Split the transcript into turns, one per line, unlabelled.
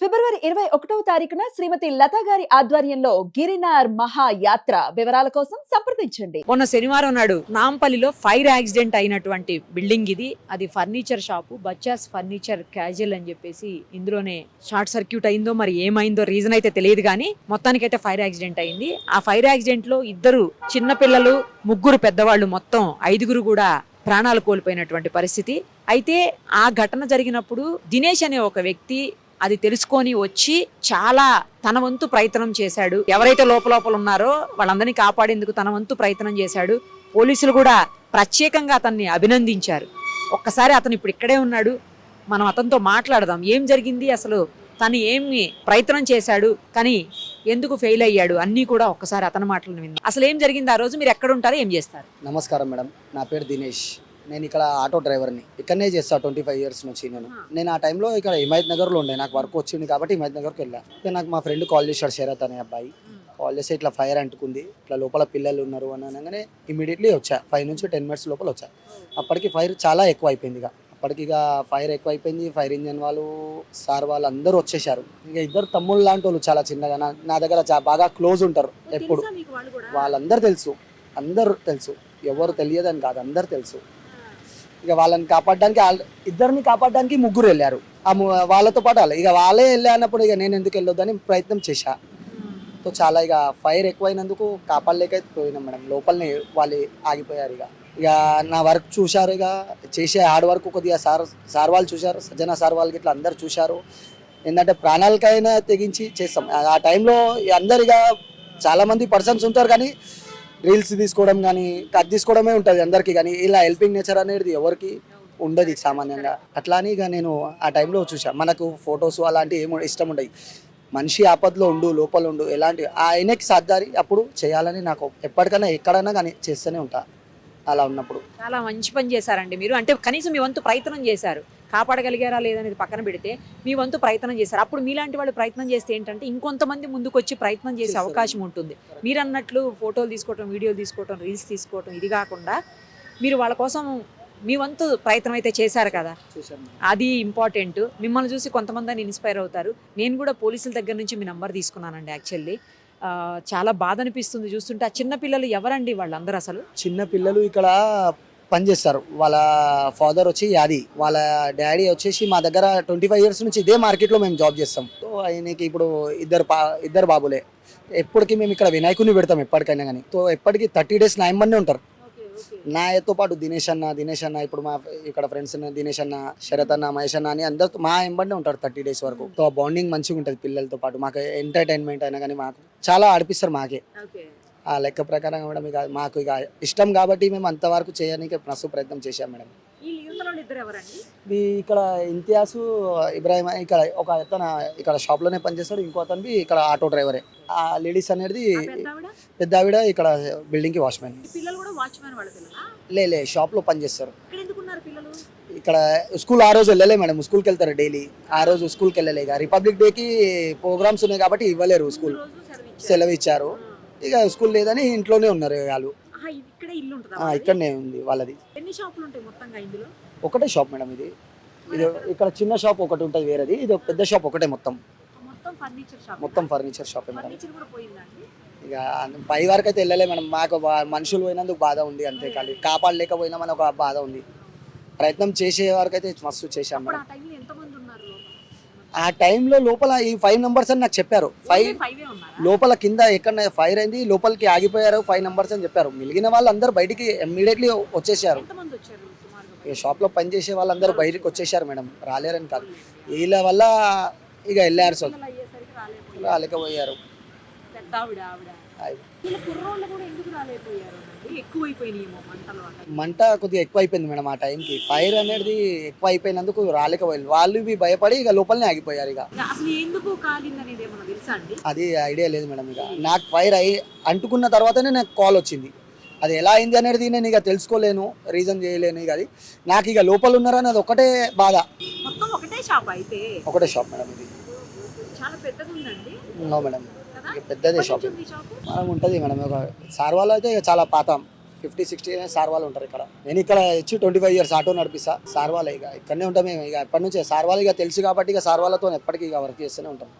ఫిబ్రవరి 21వ తారీఖున శ్రీమతి లతా గారి ఆధ్వర్యంలో గిరినార్ మహాయాత్ర వివరాల కోసం సంప్రదించండి.
మొన్న శనివారం నాడు నాంపల్లిలో ఫైర్ యాక్సిడెంట్ అయినటువంటి బిల్డింగ్ ఇది. అది ఫర్నిచర్ షాపు, బచ్చాస్ ఫర్నిచర్ క్యాజువల్ అని చెప్పేసి ఇందులోనే షార్ట్ సర్క్యూట్ అయిందో మరి ఏమైందో రీజన్ అయితే తెలియదు, కానీ మొత్తానికైతే ఫైర్ యాక్సిడెంట్ అయింది. ఆ ఫైర్ యాక్సిడెంట్ లో 2 చిన్న పిల్లలు, 3 పెద్దవాళ్ళు, మొత్తం 5 కూడా ప్రాణాలు కోల్పోయినటువంటి పరిస్థితి. అయితే ఆ ఘటన జరిగినప్పుడు దినేష్ అనే ఒక వ్యక్తి అది తెలుసుకొని వచ్చి చాలా తన వంతు ప్రయత్నం చేశాడు. ఎవరైతే లోపల ఉన్నారో వాళ్ళందరినీ కాపాడేందుకు తన వంతు ప్రయత్నం చేశాడు. పోలీసులు కూడా ప్రత్యేకంగా అతన్ని అభినందించారు. ఒక్కసారి అతను ఇప్పుడు ఇక్కడే ఉన్నాడు, మనం అతనితో మాట్లాడదాం. ఏం జరిగింది, అసలు తను ఏమి ప్రయత్నం చేశాడు, కానీ ఎందుకు ఫెయిల్ అయ్యాడు, అన్నీ కూడా ఒక్కసారి అతని మాటలను విందాం. అసలు ఏం జరిగింది ఆ రోజు, మీరు ఎక్కడ ఉంటారో, ఏం చేస్తారు?
నమస్కారం మేడం, నా పేరు దినేష్. నేను ఇక్కడ ఆటో డ్రైవర్ని, ఇక్కడనే చేస్తాను 25 ఇయర్స్ నుంచి. నేను ఆ టైంలో ఇక్కడ హిమాయత్ నగర్లో ఉండే, నాకు వర్క్ వచ్చింది కాబట్టి హిమాయత్ నగర్కి వెళ్ళాను. ఇక నాకు మా ఫ్రెండ్ కాల్ చేశాడు, శరత్ అనే అబ్బాయి. కాల్ చేస్తే ఇట్లా ఫైర్ అంటుకుంది, ఇట్లా లోపల పిల్లలు ఉన్నారు అని అనగానే ఇమీడియట్లీ వచ్చా. 5 నుంచి 10 మినిట్స్ లోపల వచ్చా. అప్పటికి ఫైర్ చాలా ఎక్కువ అయిపోయింది. అప్పటికి ఫైర్ ఎక్కువ అయిపోయింది. ఫైర్ ఇంజన్ వాళ్ళు, సార్ వాళ్ళు అందరూ వచ్చేసారు. ఇక 2 తమ్ముళ్ళు లాంటి వాళ్ళు, చాలా చిన్నగా నా దగ్గర బాగా క్లోజ్ ఉంటారు ఎప్పుడు. వాళ్ళందరూ తెలుసు, అందరూ తెలుసు, ఎవరు తెలియదని కాదు, అందరు తెలుసు. ఇక వాళ్ళని కాపాడడానికి, 2 కాపాడడానికి 3 వెళ్ళారు. వాళ్ళతో పాటు ఇక వాళ్ళే వెళ్ళినప్పుడు ఇక నేను ఎందుకు వెళ్ళొద్దని ప్రయత్నం చేశా. సో చాలా ఇక ఫైర్ ఎక్కువైనందుకు కాపాడలేకపోయినాం మేడం. లోపలనే వాళ్ళు ఆగిపోయారు. ఇక నా వర్క్ చూశారు, ఇక చేసే హార్డ్ వర్క్ కొద్దిగా సార్ వాళ్ళు చూశారు, సజ్జన సార్ వాళ్ళకి ఇట్లా అందరు చూశారు. ఏంటంటే ప్రాణాలకైనా తెగించి చేస్తాం. ఆ టైంలో అందరు ఇక చాలామంది పర్సన్స్ ఉంటారు, కానీ రీల్స్ తీసుకోవడం కానీ కట్ తీసుకోవడమే ఉంటుంది అందరికీ, కానీ ఇలా హెల్పింగ్ నేచర్ అనేది ఎవరికి ఉండదు సామాన్యంగా. అట్లా అని ఇక నేను ఆ టైంలో చూసాను. మనకు ఫొటోస్ అలాంటివి ఏమో ఇష్టం ఉండవు. మనిషి ఆపదలో ఉండు, లోపల ఉండు, ఎలాంటి ఆయనకి సాధ్యారి అప్పుడు చేయాలని నాకు ఎప్పటికైనా ఎక్కడైనా కానీ చేస్తూనే ఉంటా. అలా ఉన్నప్పుడు
చాలా మంచి పని చేశారండి మీరు. అంటే కనీసం మీ వంతు ప్రయత్నం చేశారు. కాపాడగలిగారా లేదనేది పక్కన పెడితే మీ వంతు ప్రయత్నం చేశారు. అప్పుడు మీలాంటి వాళ్ళు ప్రయత్నం చేస్తే ఏంటంటే ఇంకొంతమంది ముందుకు వచ్చి ప్రయత్నం చేసే అవకాశం ఉంటుంది. మీరు అన్నట్లు ఫోటోలు తీసుకోవటం, వీడియోలు తీసుకోవటం, రీల్స్ తీసుకోవటం, ఇది కాకుండా మీరు వాళ్ళ కోసం మీ వంతు ప్రయత్నం అయితే చేశారు కదా, అది ఇంపార్టెంట్. మిమ్మల్ని చూసి కొంతమంది ఇన్స్పైర్ అవుతారు. నేను కూడా పోలీసుల దగ్గర నుంచి మీ నంబర్ తీసుకున్నానండి. యాక్చువల్లీ చాలా బాధ అనిపిస్తుంది చూస్తుంటే. ఆ చిన్నపిల్లలు ఎవరండి వాళ్ళందరూ? అసలు
చిన్నపిల్లలు ఇక్కడ పనిచేస్తారు. వాళ్ళ ఫాదర్ వచ్చి యాది, వాళ్ళ డాడీ వచ్చేసి మా దగ్గర 25 ఇయర్స్ నుంచి ఇదే మార్కెట్లో మేము జాబ్ చేస్తాం. సో ఆయనకి ఇప్పుడు ఇద్దరు బాబులే. ఎప్పటికీ మేము ఇక్కడ వినాయకుని పెడతాం ఎప్పటికైనా కానీ. సో ఎప్పటికీ 30 డేస్ నా ఎంబడినే ఉంటారు. నాతో పాటు దినేష్ అన్న ఇప్పుడు మా ఇక్కడ ఫ్రెండ్స్ దినేష్ అన్న, శరత్ అన్న, మహేష్ అన్న అని అందరితో మా ఎంబడినే ఉంటారు 30 డేస్ వరకు. సో బాండింగ్ మంచిగా ఉంటుంది పిల్లలతో పాటు. మాకు ఎంటర్టైన్మెంట్ అయినా కానీ మాకు చాలా ఆడిపిస్తారు. మాకే ఆ లెక్క ప్రకారం మేడం ఇక మాకు ఇక ఇష్టం కాబట్టి మేము అంతవరకు చేయడానికి మస్తు ప్రయత్నం చేశాం మేడం. ఇక్కడ ఇంతియాసు, ఇబ్రాహిం, ఇక్కడ ఒక అతను ఇక్కడ షాప్లోనే పనిచేస్తాడు. ఇంకో అతను ఇక్కడ ఆటో డ్రైవరే. ఆ లేడీస్ అనేది పెద్ద ఆవిడ ఇక్కడ బిల్డింగ్కి వాచ్మెన్. లే షాప్లో పనిచేస్తారు. ఇక్కడ స్కూల్ ఆ రోజు వెళ్ళలే మేడం, స్కూల్కి వెళ్తారు డైలీ. ఆ రోజు స్కూల్కి వెళ్ళలే. ఇక రిపబ్లిక్ డేకి ప్రోగ్రామ్స్ ఉన్నాయి కాబట్టి ఇవ్వలేరు, స్కూల్ సెలవు ఇచ్చారు. ఇక స్కూల్ లేదని ఇంట్లోనే ఉన్నారు వాళ్ళు. ఇక్కడనే ఉంది వాళ్ళది. ఒకటే షాప్ మేడం. ఇది ఇక్కడ చిన్న షాప్ ఒకటి ఉంటుంది వేరేది, ఇది పెద్ద షాప్ ఒకటే. మొత్తం ఫర్నిచర్ షాప్ మేడం. ఇక పై వరకు అయితే వెళ్ళలే మేడం. మాకు మనుషులు పోయినందుకు బాధ ఉంది అంతే, కానీ కాపాడలేకపోయినామని ఒక బాధ ఉంది. ప్రయత్నం చేసే వరకు అయితే మస్తు చేశాం మేడం. ఆ టైంలో లోపల ఈ 5 నంబర్స్ అని నాకు చెప్పారు. 5 లోపల కింద ఎక్కడ ఫైర్ అయింది, లోపలికి ఆగిపోయారు 5 నంబర్స్ అని చెప్పారు. మిగిలిన వాళ్ళు అందరూ బయటికి ఇమ్మీడియట్లీ వచ్చేసారు. ఇక షాప్లో పనిచేసే వాళ్ళందరూ బయటికి వచ్చేసారు మేడం, రాలేరని కాదు. వీళ్ళ వల్ల ఇక వెళ్ళారు, సో రాలేకపోయారు. మంట కొద్దిగా ఎక్కువ అయిపోయింది మేడం. ఆ టైంకి ఫైర్ అనేది ఎక్కువ అయిపోయినందుకు రాలేకపోయింది. వాళ్ళు భయపడి ఇక లోపలనే ఆగిపోయారు. ఇక అది ఐడియా లేదు మేడం. ఇక నాకు ఫైర్ అంటుకున్న తర్వాతనే నాకు కాల్ వచ్చింది. అది ఎలా అయింది అనేది నేను ఇక తెలుసుకోలేను, రీజన్ చేయలేను. ఇక అది నాకు ఇక లోపల ఉన్నారని అది ఒకటే బాధ. ఒకటే షాప్ మేడం. ఇది నో మేడం, పెద్దదే షాప్ మనం ఉంటుంది మేడం. ఒక సార్ వాళ్ళు అయితే ఇక చాలా పాత 50-60 సార్ వాళ్ళు ఉంటారు ఇక్కడ. నేను ఇక్కడ వచ్చి 25 ఇయర్స్ ఆటో నడిపిస్తా. సార్ వాళ్ళే ఇక ఇక్కడనే ఉంటాం మేము. ఇక ఎప్పటి నుంచే సార్ వాళ్ళు ఇక తెలుసు కాబట్టి ఇక సార్ వాళ్ళతో ఎప్పటికీ ఇక వర్క్ చేస్తూనే ఉంటాం.